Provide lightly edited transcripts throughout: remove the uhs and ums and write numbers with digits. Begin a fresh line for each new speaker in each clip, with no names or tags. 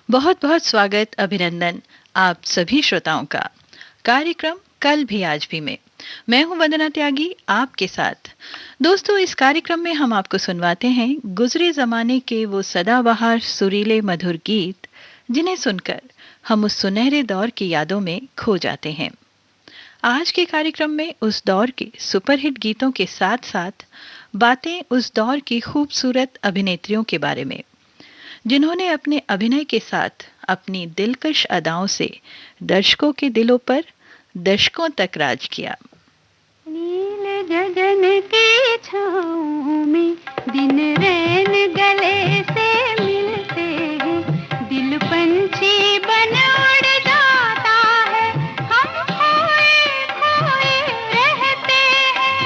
बहुत बहुत स्वागत, अभिनंदन आप सभी श्रोताओं का कार्यक्रम कल भी आज भी में। मैं हूं वंदना त्यागी आपके साथ। दोस्तों, इस कार्यक्रम में हम आपको सुनवाते हैं गुजरे जमाने के वो सदाबहार सुरीले मधुर गीत जिन्हें सुनकर हम उस सुनहरे दौर की यादों में खो जाते हैं। आज के कार्यक्रम में उस दौर के सुपरहिट गीतों के साथ साथ बातें उस दौर की खूबसूरत अभिनेत्रियों के बारे में, जिन्होंने अपने अभिनय के साथ अपनी दिलकश अदाओं से दर्शकों के दिलों पर दशकों तक राज किया।
नील गगन की छाँव में दिन रैन गले से मिलते हैं, दिल पंछी बन उड़ जाता है, हम खोए खोए रहते हैं।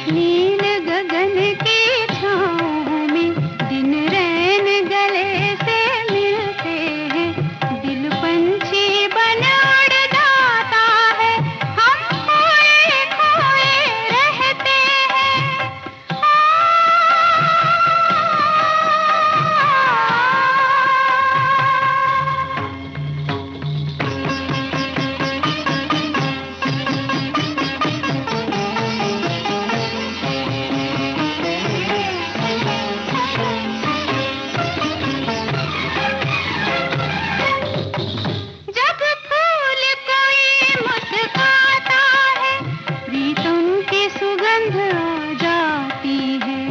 नील गगन की छाँव में दिन रैन गले से मिलते हैं, दिल पंछी बन उड़ जाता है, हम खोए खोए रहते हैं। जब फूल कोई मुस्काता है, प्रीतम की सुगंध आ जाती है।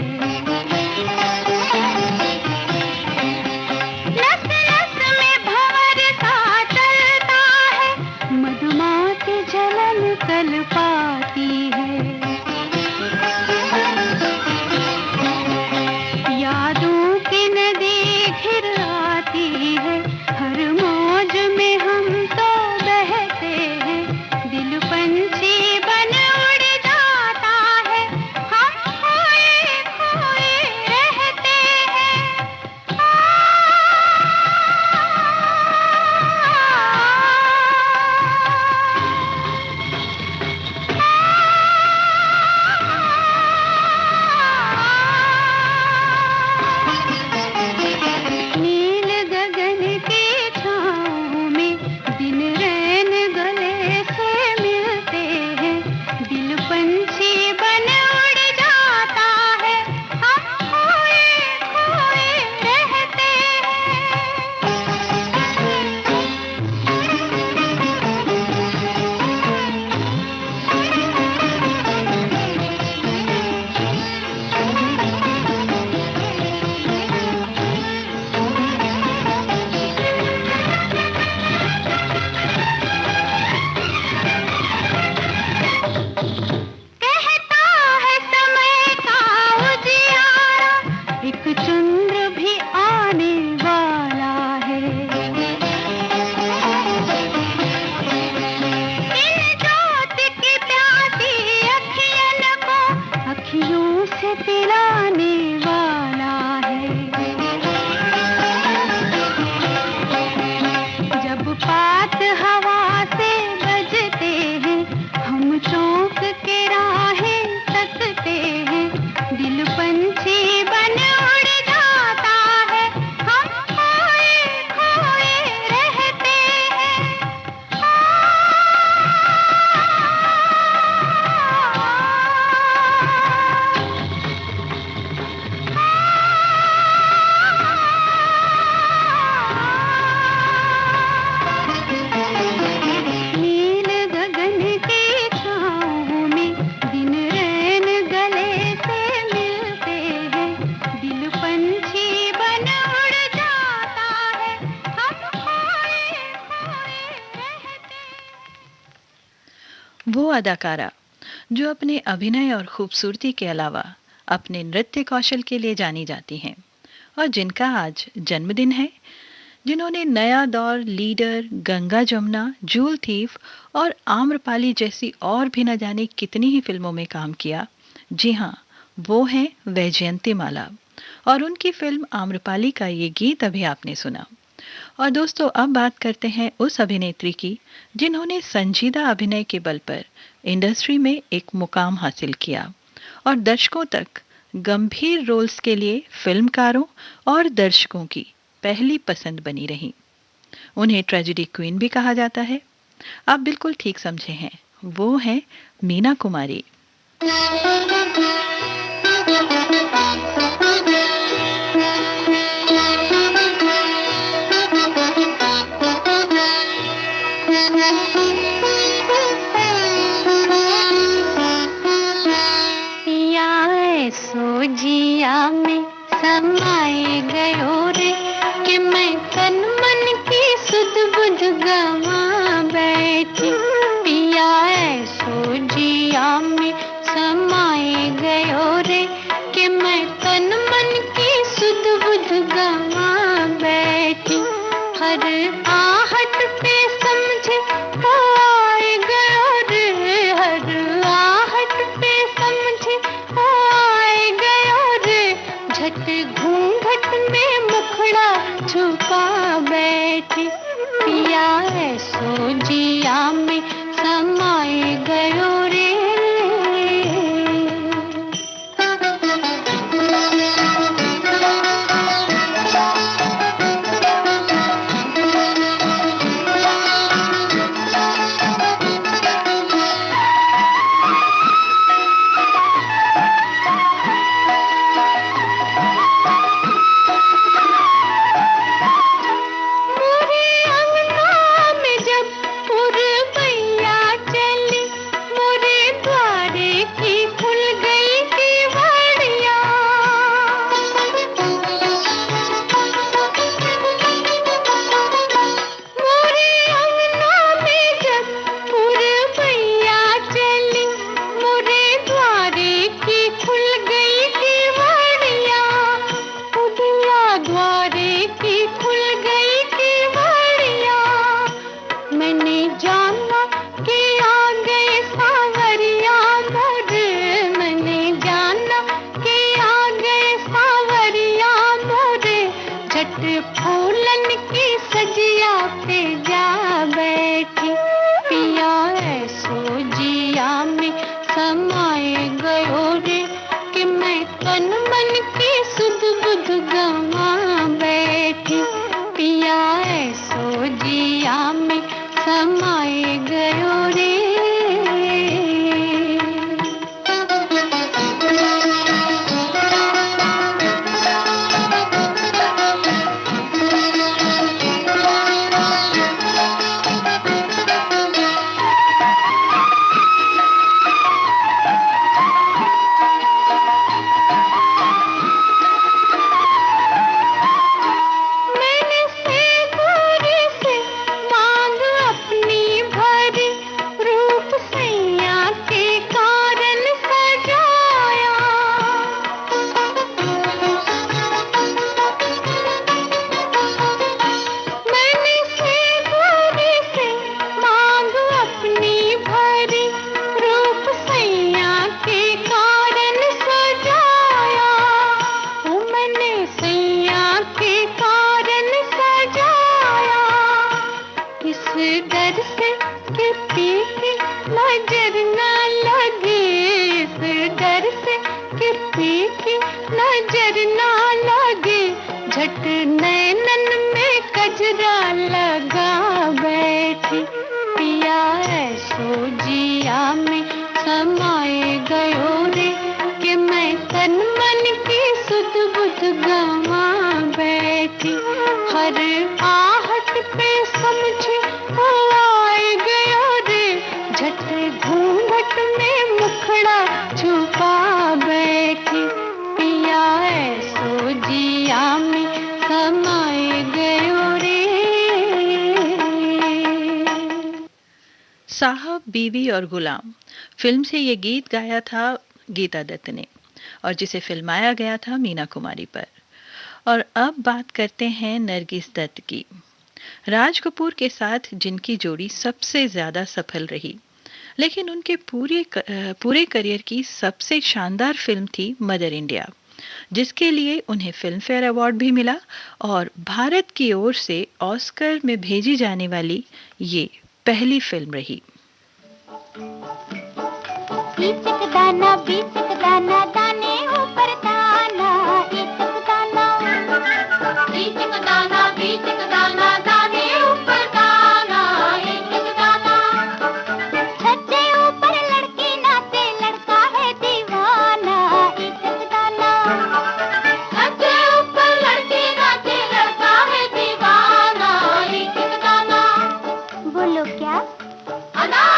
नस नस में भंवर सा चलता है, मधुमाती झलन तल पाती है। यादों की नदी घिर आती है, हर मौज में हम तो बहते हैं, दिल पंछी बन उड़ जाता है, हम खोए खोए रहते हैं। नील गगन की छाँव में दिन रैन गले से मिलते हैं, दिल पंछी बन उड़ जाता है, हम खोए खोए रहते कहता है समय का उजियारा, एक चंद्र भी आने वाला है। इन जोत की प्यासी अखियन को अखियों से पिलाने वाला है। जब पात हवा से बजते हैं, हम चौंक के राहें तकते हैं, दिल पंछी बन उड़ जाता है, हम खोए खोए रहते हैं। नील गगन की छाँव में दिन रैन गले से मिलते हैं, दिल पंछी बन उड़ जाता है, हम खोए खोए रहते हैं।
वो अदाकारा जो अपने अभिनय और खूबसूरती के अलावा अपने नृत्य कौशल के लिए जानी जाती हैं और जिनका आज जन्मदिन है, जिन्होंने नया दौर, leader, Ganga Jamuna, joule thief और आम्रपाली जैसी और भी न जाने कितनी ही फिल्मों में काम किया। जी हाँ, वो हैं वैजयंती माला। और उनकी फिल्म आम्रपाली का ये गीत अभी आपने सुना। और दोस्तों अब बात करते हैं उस अभिनेत्री की जिन्होंने संजीदा अभिनय के बल पर इंडस्ट्री में एक मुकाम हासिल किया और दशकों तक गंभीर रोल्स के लिए फिल्मकारों और दर्शकों की पहली पसंद बनी रही। उन्हें ट्रेजेडी क्वीन भी कहा जाता है। आप बिल्कुल ठीक समझे हैं, वो है मीना कुमारी।
सोजिया में समाए गयो रे कि मैं तन मन की सुध बुध गवा बैठी। पिया सोजिया में समाए गयो रे कि मैं तन मन की सुध बुध गवा बैठी। हर आहट पे समझे वो आए गयो रे, हर आहट पे समझे वो आए गयो रे। झट घूंघट में मुखड़ा छुपा बैठी। पिया सोजिया में समाए गयो रे। फूलन की सजिया पे जा बैठी। पिया सोजिया में समाए गयो रे कि मैं तन मन की सुध बुध गवा बैठी। पिया सोजिया में समाए गयो रे। नजर ना लगे झट नैनन में कजरा लगा बैठी। पिया सोजिया में समाए गयो रे कि मैं तन मन की सुध बुध गवा बैठी। हर आहट पे समझे वो आए गयो रे झट घूंघट में मुखड़ा छुपा बैठी। पिया सोजिया में समाए गयो रे।
साहब, बीवी और गुलाम फिल्म से ये गीत गाया था गीता दत्त ने और जिसे फिल्माया गया था मीना कुमारी पर। और अब बात करते हैं नरगिस दत्त की, राज कपूर के साथ जिनकी जोड़ी सबसे ज्यादा सफल रही, लेकिन उनके पूरे करियर की सबसे शानदार फिल्म थी मदर इंडिया, जिसके लिए उन्हें फिल्म फेयर अवार्ड भी मिला और भारत की ओर से ऑस्कर में भेजी जाने वाली ये पहली फिल्म रही।
बीचक दाना दाने ऊपर दाना, बीचक दाना दाने ऊपर दाना, बीचक दाना। छज्जे ऊपर लड़की नाचे, लड़का है दीवाना, बीचक दाना। छज्जे ऊपर लड़की नाचे, लड़का है दीवाना, बीचक दाना। बोलो क्या? अनार।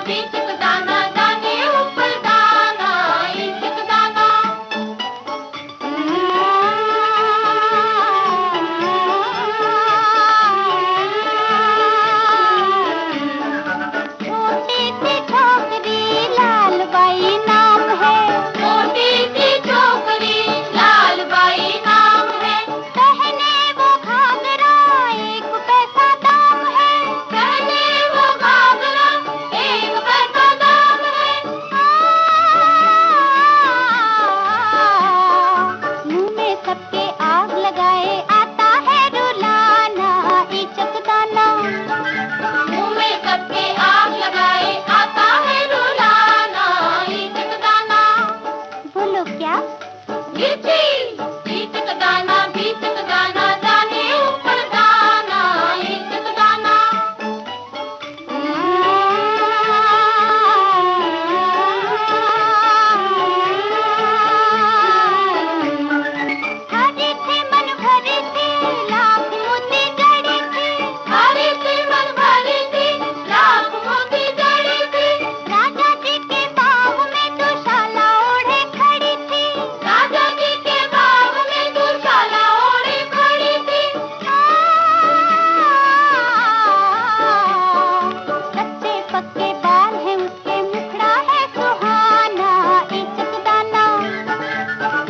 बीचक दाना दाने ऊपर दाना, बीचक दाना। छोटी सी छोकरी लाल बाई नाम है, छोटी सी छोकरी लाल बाई नाम है। पहने वो घाघरा एक पैसा दाम है, पहने वो घाघरा एक पैसा दाम है। मुंह में सबके आग लगाए आता है रुलाना, इचक दाना। मुंह में सबके आग लगाए आता है रुलाना, इचक दाना। बोलो क्या? गिरती। इचक दाना दाने ऊपर दाना, इचक दाना। हरी थी मन भरी थी, लाख मोती जड़ी थी, हरी थी मन भरी थी, लाख मोती जड़ी थी। राजा जी के बाग में दुशाला ओढ़े खड़ी थी, राजा जी के बाग में दुशाला ओढ़े खड़ी थी। कच्चे पक्के बाल है उसके, मुखड़ा है सुहाना, इचक दाना।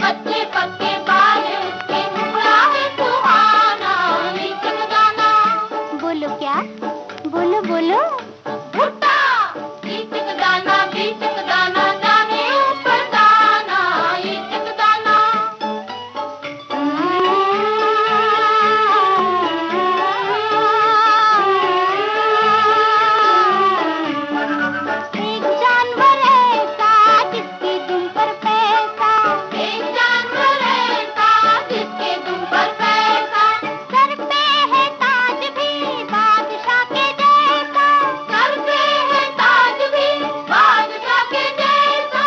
कच्चे पक्के बाल है उसके, मुखड़ा है सुहाना, इचक दाना। बोलो क्या? बोलो बोलो। भुट्टा। इचक दाना दाने ऊपर दाना, इचक दाना। एक जानवर ऐसा जिसकी दुम पर पैसा, एक जानवर ऐसा जिसके दुम पर पैसा। सर पे है ताज भी बादशाह के जैसा, सर पे है ताज भी बादशाह के जैसा।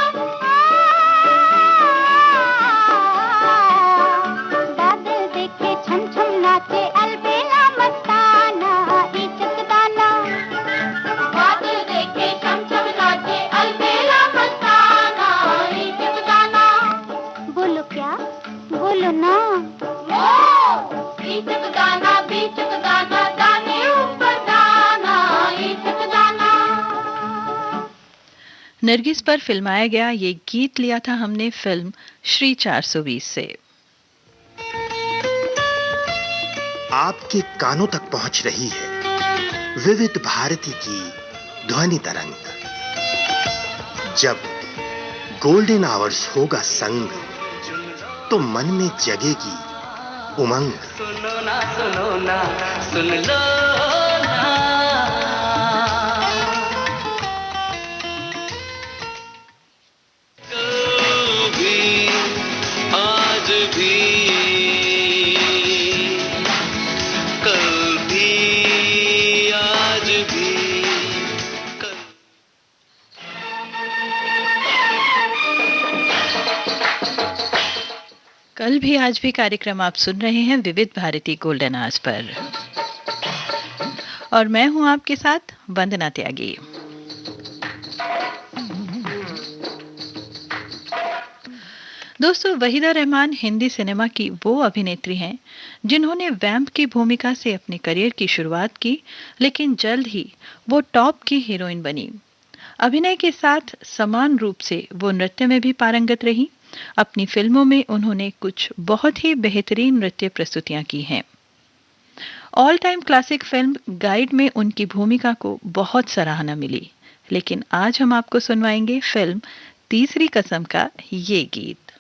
बादल देखे छम छम नाचे, अलबेला मस्ताना, इचक दाना। बादल देखे छम छम नाचे, अलबेला मस्ताना, इचक दाना। बोलो क्या? बोलो ना। इचक दाना दाने ऊपर दाना, इचक दाना।
नरगिस पर फिल्माया गया ये गीत लिया था हमने फिल्म श्री 420 से।
आपके कानों तक पहुंच रही है विविध भारती की ध्वनि तरंग। जब गोल्डन आवर्स होगा संग, तो मन में जगेगी उमंग।
सुनो ना सुन लो ना। कल भी आज भी, कल भी आज भी, कल।
कल भी आज भी कार्यक्रम आप सुन रहे हैं विविध भारती गोल्डन आवर्स पर और मैं हूं आपके साथ वंदना त्यागी। दोस्तों, वहीदा रहमान हिंदी सिनेमा की वो अभिनेत्री हैं जिन्होंने वैम्प की भूमिका से अपने करियर की शुरुआत की, लेकिन जल्द ही वो टॉप की हीरोइन बनी। अभिनय के साथ समान रूप से वो नृत्य में भी पारंगत रही। अपनी फिल्मों में उन्होंने कुछ बहुत ही बेहतरीन नृत्य प्रस्तुतियां की हैं। All time classic film guide में उनकी भूमिका को बहुत सराहना मिली। लेकिन आज हम आपको सुनवाएंगे फिल्म तीसरी कसम का ये गीत।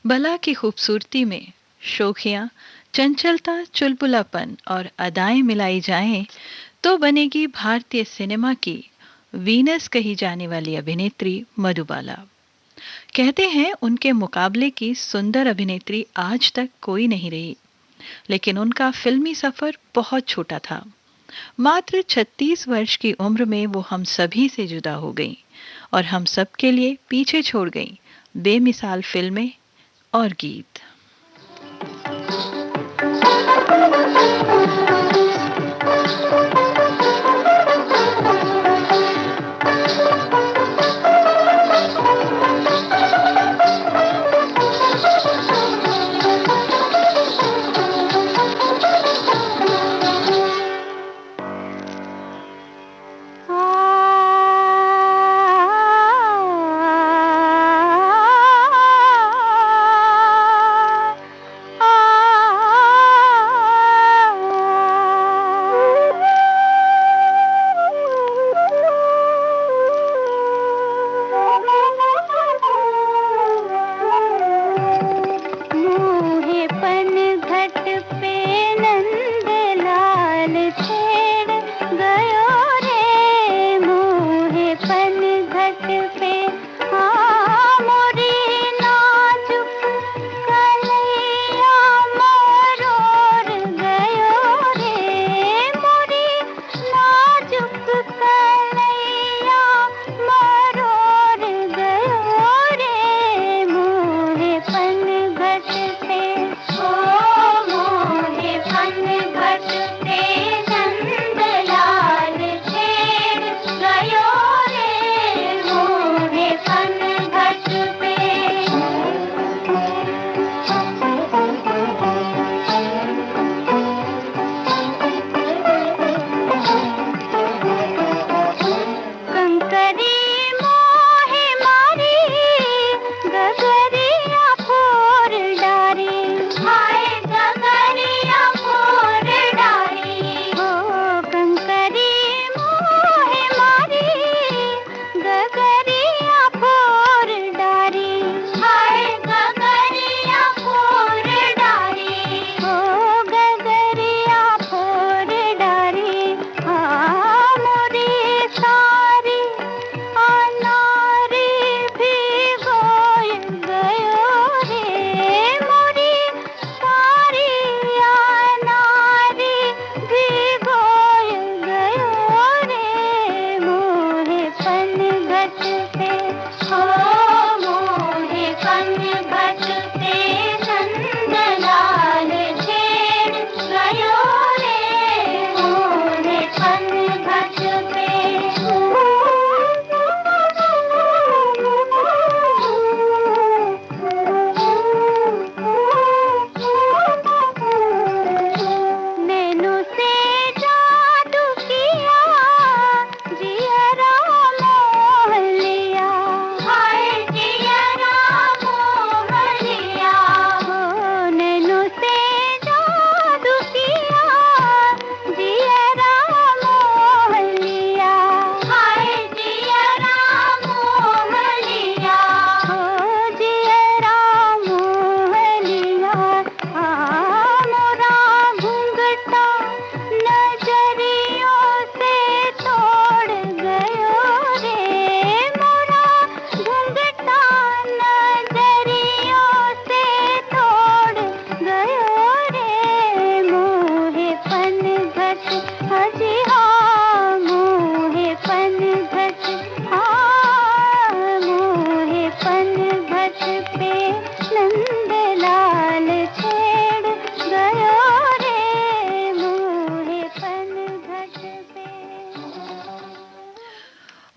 बला की खूबसूरती में शोखियाँ, चंचलता, चुलबुलापन और अदाएं मिलाई जाएं तो बनेगी भारतीय सिनेमा की वीनस कही जाने वाली अभिनेत्री मधुबाला। कहते हैं उनके मुकाबले की सुंदर अभिनेत्री आज तक कोई नहीं रही। लेकिन उनका फिल्मी सफर बहुत छोटा था। मात्र 36 वर्ष की उम्र में वो हम सभी से जुदा हो गईं और हम सब के लिए पीछे छोड़ गईं बेमिसाल फिल्में और गीत।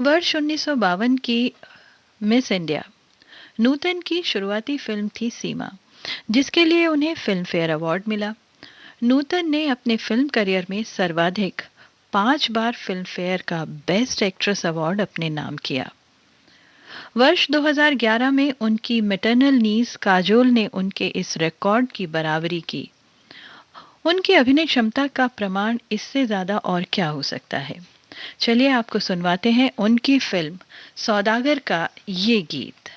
वर्ष 1952 की मिस इंडिया नूतन की शुरुआती फिल्म थी सीमा, जिसके लिए उन्हें फिल्म फेयर अवार्ड मिला। नूतन ने अपने फिल्म करियर में सर्वाधिक 5 बार फिल्म फेयर का बेस्ट एक्ट्रेस अवार्ड अपने नाम किया। वर्ष 2011 में उनकी मैटरनल नीज काजोल ने उनके इस रिकॉर्ड की बराबरी की। उनकी अभिनय क्षमता का प्रमाण इससे ज्यादा और क्या हो सकता है। चलिए आपको सुनवाते हैं उनकी फिल्म सौदागर का ये गीत।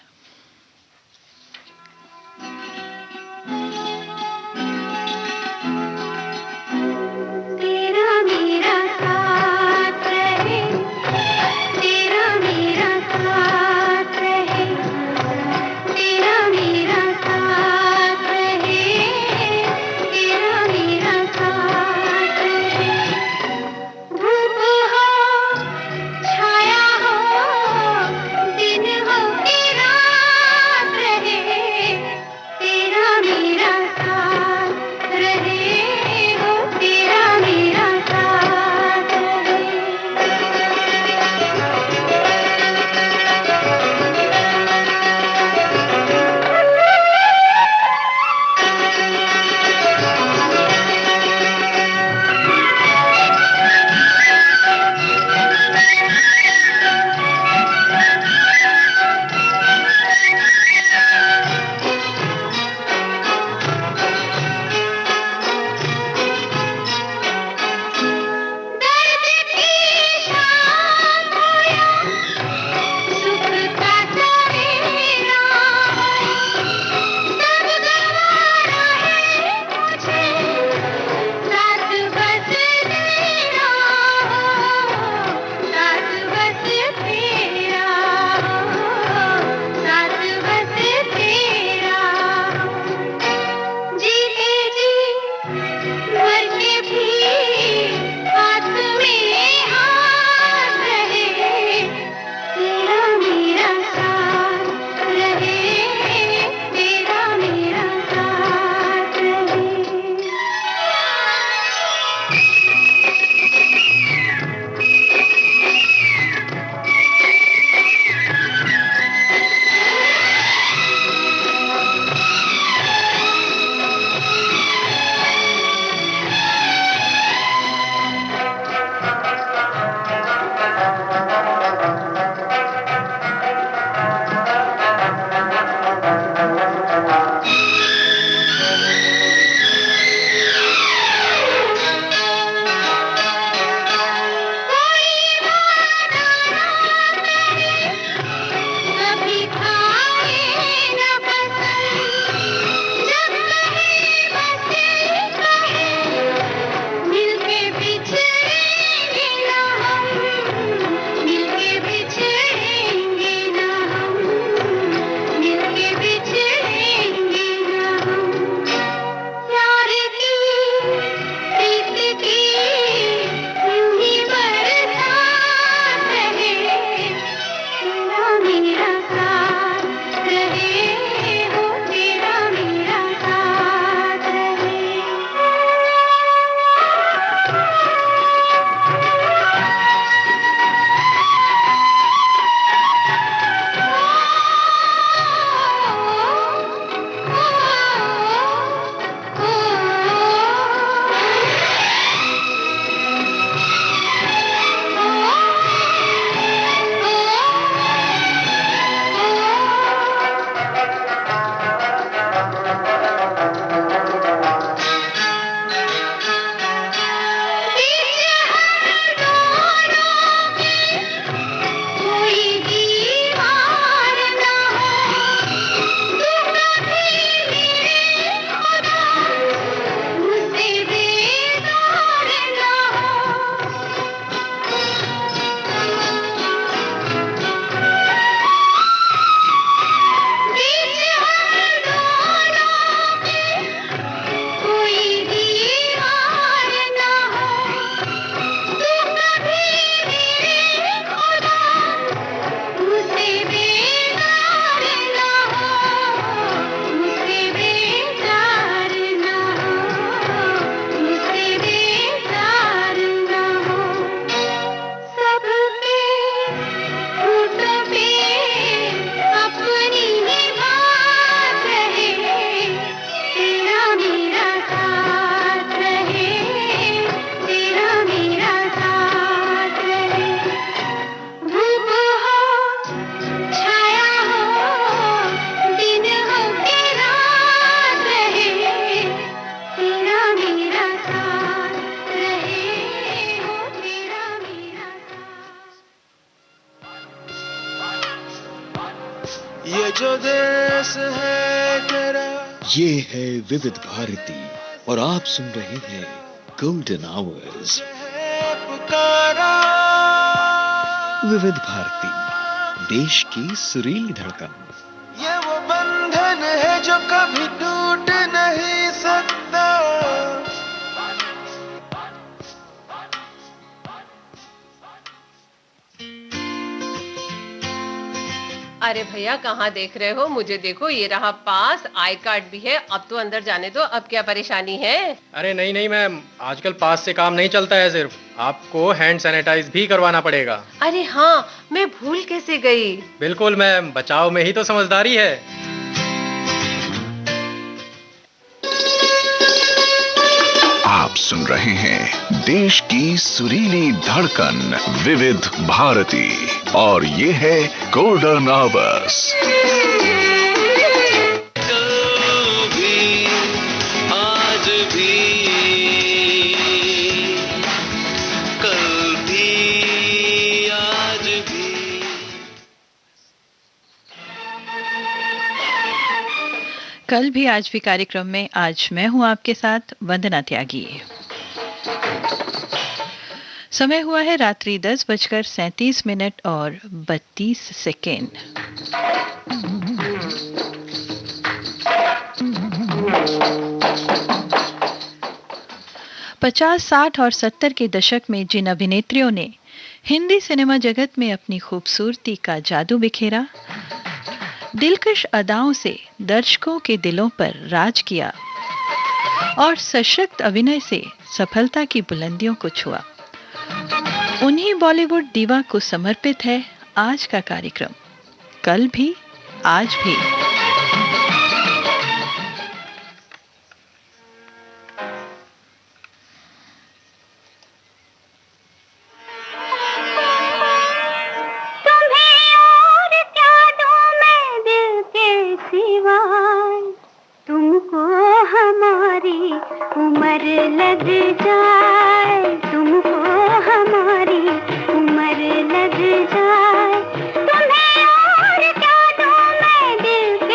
तेरा मेरा साथ रहे, तेरा
ये जो देश है तेरा।
ये है विविध भारती और आप सुन रहे हैं गोल्डन आवर्स।
पुकारा
विविध भारती, देश की सुरीली धड़कन।
ये वो बंधन है जो कभी टूट नहीं सकता।
अरे भैया कहाँ देख रहे हो? मुझे देखो, ये रहा पास, आई कार्ड भी है। अब तो अंदर जाने दो, अब क्या परेशानी है?
अरे नहीं नहीं मैम, आजकल पास से काम नहीं चलता है, सिर्फ आपको हैंड सैनिटाइज भी करवाना पड़ेगा।
अरे हाँ, मैं भूल कैसे गई।
बिल्कुल मैम, बचाव में ही तो समझदारी है।
आप सुन रहे हैं देश की सुरीली धड़कन विविध भारती और ये है गोल्डन आवर्स।
कल भी आज भी, कल भी आज भी।
कल भी आज भी कार्यक्रम में आज मैं हूं आपके साथ वंदना त्यागी। समय हुआ है रात्रि 10:37 और 32 सेकेंड। पचास, 60 और 70 के दशक में जिन अभिनेत्रियों ने हिंदी सिनेमा जगत में अपनी खूबसूरती का जादू बिखेरा, दिलकश अदाओं से दर्शकों के दिलों पर राज किया और सशक्त अभिनय से सफलता की बुलंदियों को छुआ, उन्हीं बॉलीवुड दीवा को समर्पित है आज का कार्यक्रम कल भी आज भी।
तुम्हें और क्या दूं मैं दिल के सिवाय, तुमको हमारी उम्र लग जाए, तुमको हमारी उम्र लग जाए। तुम्हें और क्या दूं मैं दिल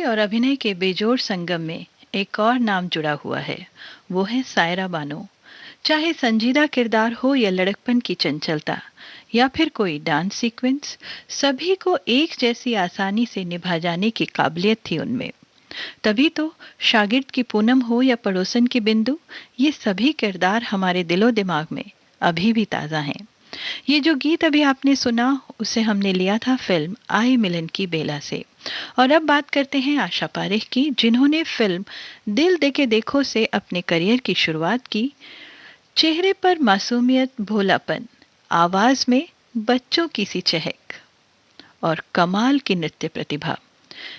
और अभिनय के बेजोड़ संगम में एक और नाम जुड़ा हुआ है, वो है सायरा बानो। चाहे संजीदा किरदार हो या लड़कपन की चंचलता या फिर कोई डांस सीक्वेंस, सभी को एक जैसी आसानी से निभा जाने की काबिलियत थी उनमें। तभी तो शागिर्द की पूनम हो या पड़ोसन की बिंदु, ये सभी किरदार हमारे दिलो दिमाग में अभी भी ताज़ा हैं। ये जो गीत अभी आपने सुना, उसे हमने लिया था फिल्म आई मिलन की बेला से। और अब बात करते हैं आशा पारेख की, जिन्होंने फिल्म दिल देके देखो से अपने करियर की शुरुआत की। चेहरे पर मासूमियत, भोलापन, आवाज में बच्चों की सी चहक और कमाल की नृत्य प्रतिभा।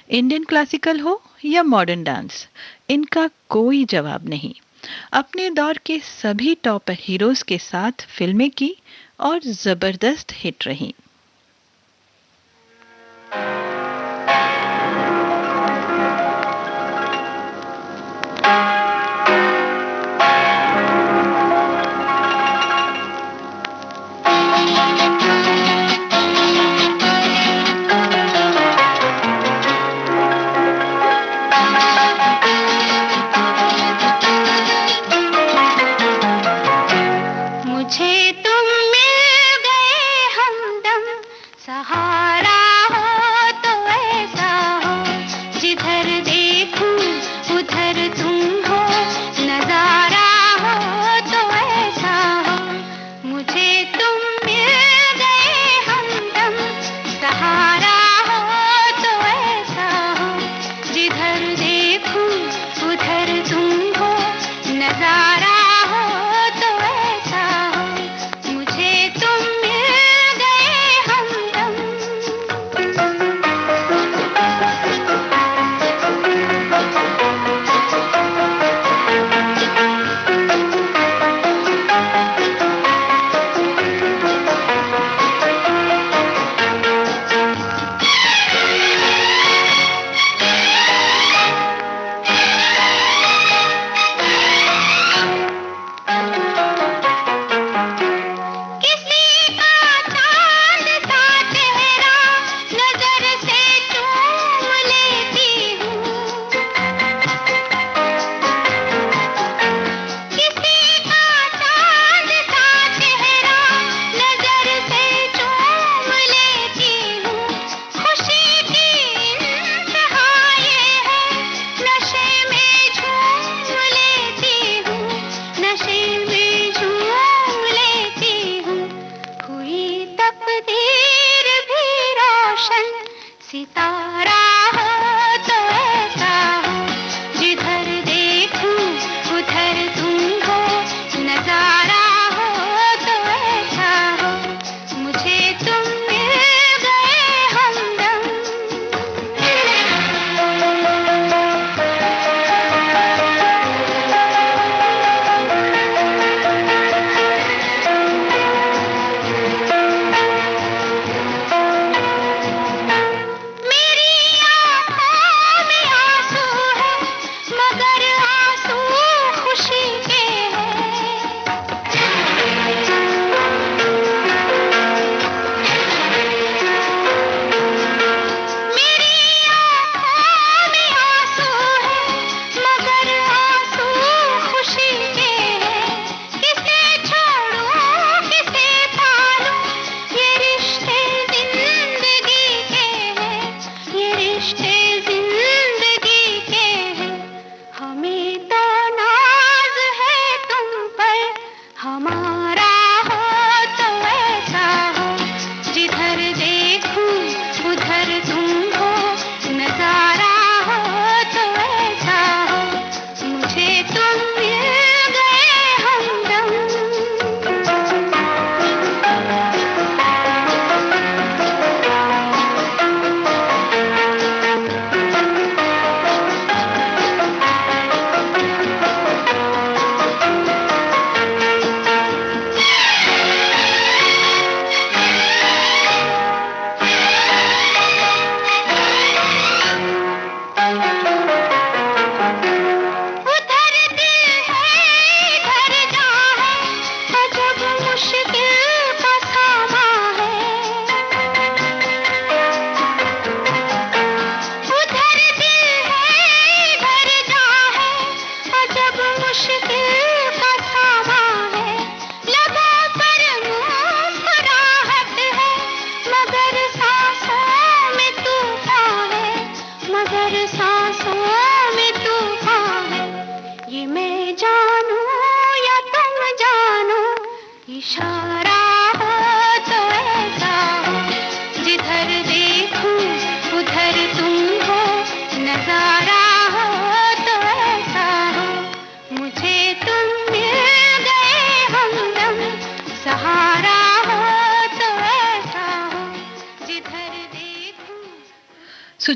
इंडियन क्लासिकल हो या मॉडर्न डांस, इनका कोई जवाब नहीं। अपने दौर के सभी टॉप हीरोज के साथ फिल्में की और जबरदस्त हिट रही।
मुझे तुम मिल गए हमदम, सहारा हो तो ऐसा हो, जिधर देखूं उधर तुम हो,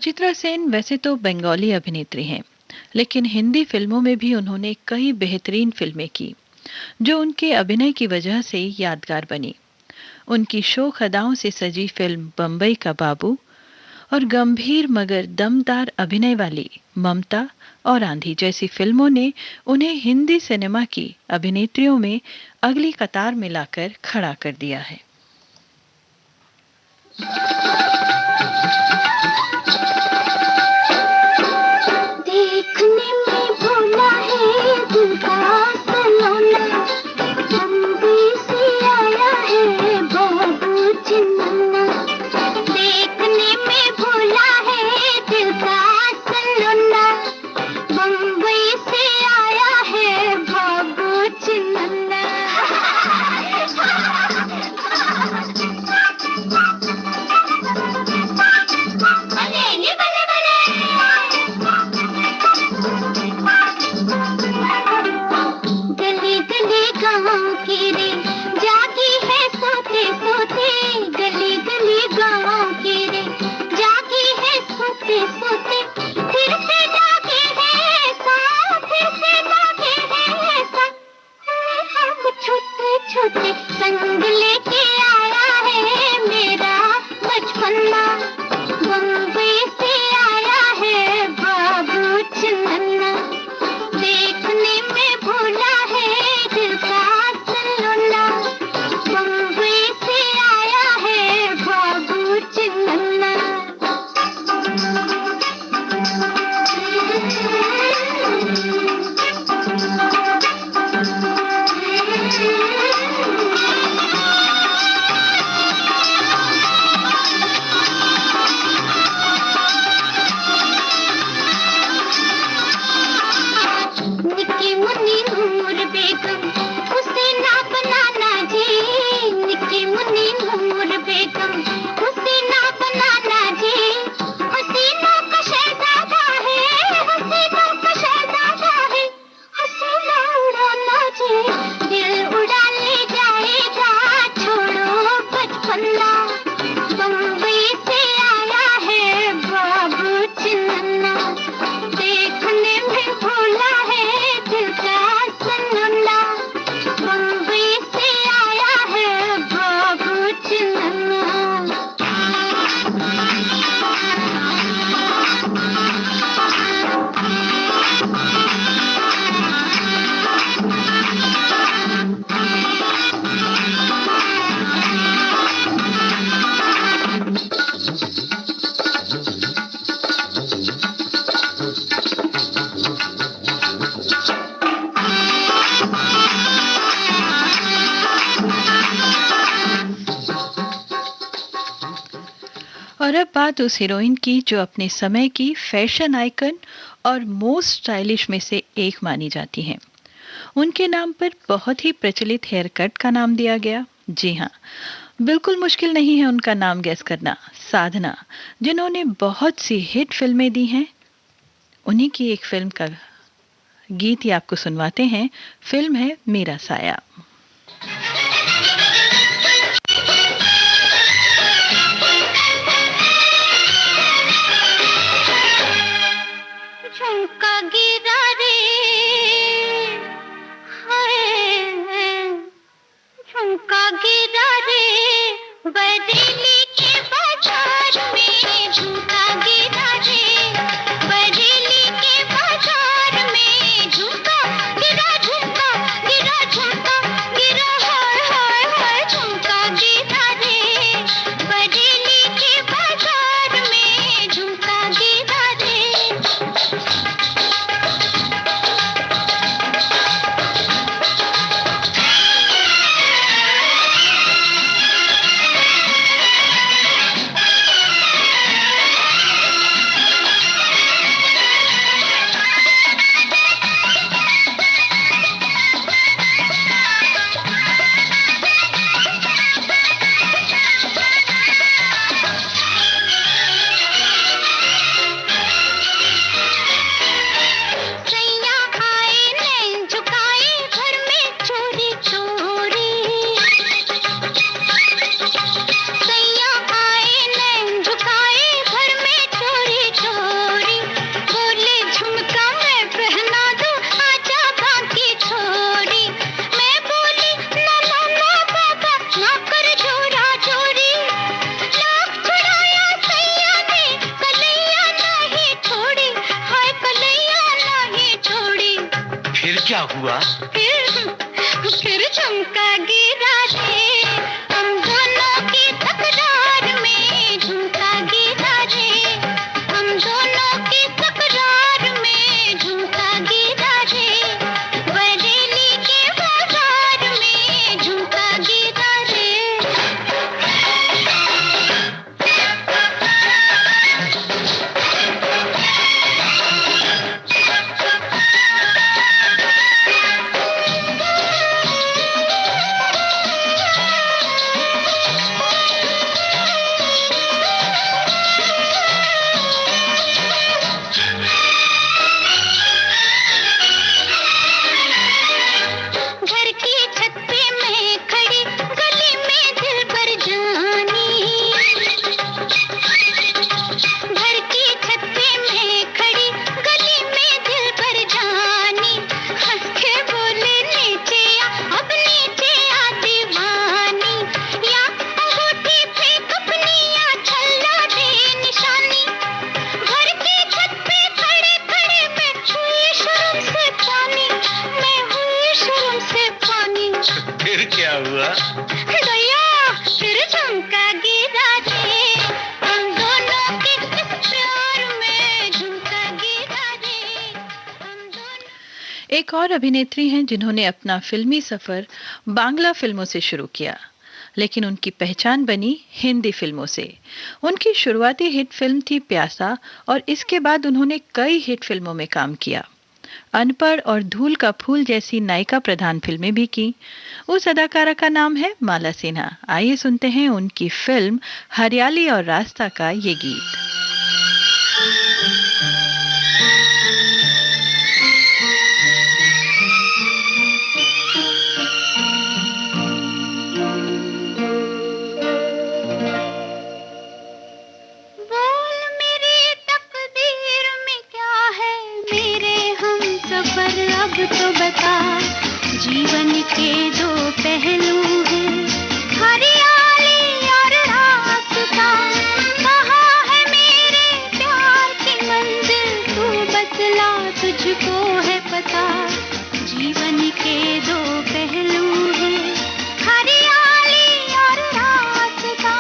सुचित्रा सेन वैसे तो बंगाली अभिनेत्री हैं, लेकिन हिंदी फिल्मों में भी उन्होंने कई बेहतरीन फिल्में की, जो उनके अभिनय की वजह से यादगार बनी। उनकी शोख अदाओं से सजी फिल्म बम्बई का बाबू और गंभीर मगर दमदार अभिनय वाली ममता और आंधी जैसी फिल्मों ने उन्हें हिंदी सिनेमा की अभिनेत्रियों में अगली कतार में लाकर खड़ा कर दिया है।
देखने में भोला है दिल का सलोना, बम्बई से आया है बाबू चिन्ना। देखने में भोला है दिल का सलोना, बम्बई से आया है बाबू चिन्ना। गली गली गाँव की रे जागी है सोते सोते, गली गली गाँव की रे जागी है सोते सोते। फिर से जागे है सा, फिर से जागे है सा, हम छोटे छोटे संग लेके आया है मेरा बचपना। बम्बई से आया है बाबू चिन्ना, देखने में भोला है दिल का सलोना, बम्बई से आया है बाबू चिन्ना। निकी मुन्नी नूर बेगम उसे ना बनाना जी, निकी मुन्नी नूर बेगम उसे ना बनाना जी। हसीनों का शहजादा है, हसीनों का शहजादा है, हसीना उड़ाना जी, दिल उड़ा ले जाएगा छोड़ो बचपना। बम्बई से आया है बाबू चिन्ना, देखने में भोला है दिल का सलोना, बम्बई से आया है बाबू चिन्ना।
और अब बात उस हीरोइन की जो अपने समय की फैशन आइकन और मोस्ट स्टाइलिश में से एक मानी जाती हैं। उनके नाम पर बहुत ही प्रचलित हेयर कट का नाम दिया गया। जी हाँ, बिल्कुल मुश्किल नहीं है उनका नाम गैस करना। साधना, जिन्होंने बहुत सी हिट फिल्में दी हैं, उन्हीं की एक फिल्म का गीत ही आपको सुनवाते हैं। फिल्म है मेरा साया।
झुमका गिरा रे हाय, झुमका गिरा रे बरेली के बाजार में, झुमका गिरा रे बरेली के बाजार में, झुमका गिरा झुमका गिरा झुमका
क्या हुआ?
फिर झुमका गिरा रे, हम दोनों की तकरार में झुमका गिरा रे, हम दोनों की तकरार में झुमका गिरा रे, बरेली के बाजार में झुमका गिरा रे। घर की छत पे मैं खड़ी, गली में दिल भर जानी। घर की छत पे मैं खड़ी, गली में दिल भर जानी। हंस के बोले नीचे आ, अब नीचे आ दीवानी। या अंगूठी फेंक अपनी, या छल्ला दे निशानी। घर की छत पे खड़े खड़े मैं हुई शर्म से पानी, मैं हुई शर्म से पानी।
फिर क्या हुआ?
गया फिर झुमका गिरा रे, हम दोनों के इस प्यार में झुमका गिरा रे, हम दोनों।
एक और अभिनेत्री हैं जिन्होंने अपना फिल्मी सफर बांग्ला फिल्मों से शुरू किया, लेकिन उनकी पहचान बनी हिंदी फिल्मों से। उनकी शुरुआती हिट फिल्म थी प्यासा और इसके बाद उन्होंने कई हिट फिल्मों में काम किया। अनपढ़ और धूल का फूल जैसी नायिका प्रधान फिल्में भी की। उस अदाकारा का नाम है माला सिन्हा। आइए सुनते हैं उनकी फिल्म हरियाली और रास्ता का ये गीत।
बोल मेरी तकदीर में क्या है, मेरे हम सफर अब तो बता। जीवन के दो पहलू हैं, हरियाली और रास्ता। कहाँ है मेरे प्यार की मंजिल, तू बतला, तुझको है पता। जीवन के दो पहलू हैं, हरियाली और रास्ता।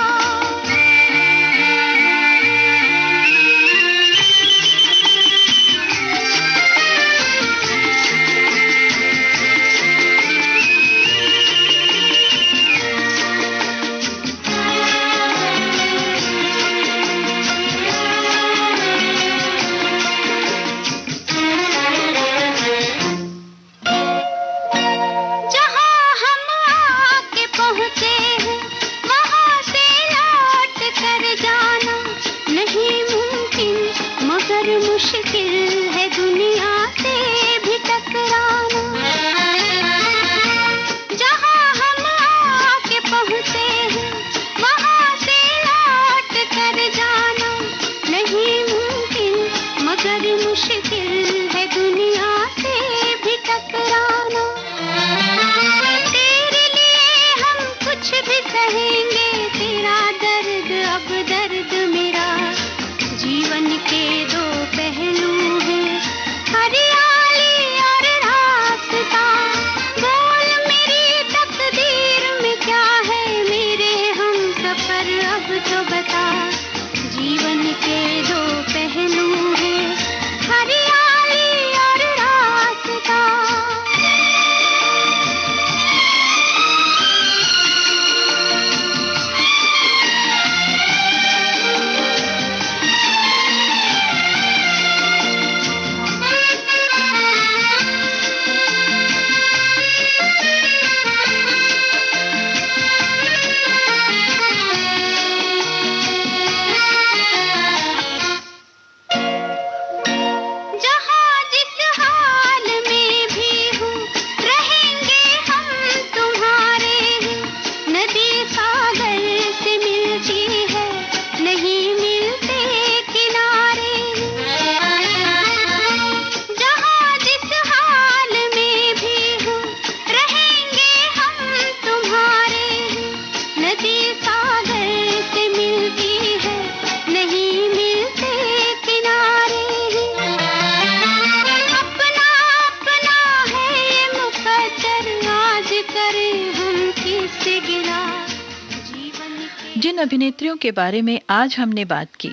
जिन अभिनेत्रियों के बारे में आज हमने बात की,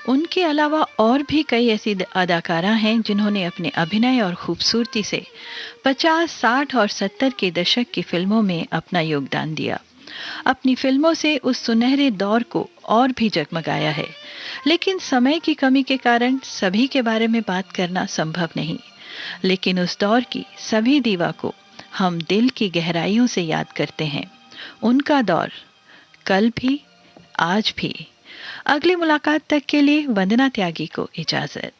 उनके अलावा और भी कई ऐसी अदाकारा हैं जिन्होंने अपने अभिनय और खूबसूरती से 50, 60 और 70 के दशक की फिल्मों में अपना योगदान दिया। अपनी फिल्मों से उस सुनहरे दौर को और भी जगमगाया है। लेकिन समय की कमी के कारण सभी के बारे में बात करना संभव नहीं। लेकिन उस दौर की सभी दीवा को हम दिल की गहराइयों से याद करते हैं। उनका दौर कल भी, आज भी। अगली मुलाकात तक के लिए वंदना त्यागी को इजाजत।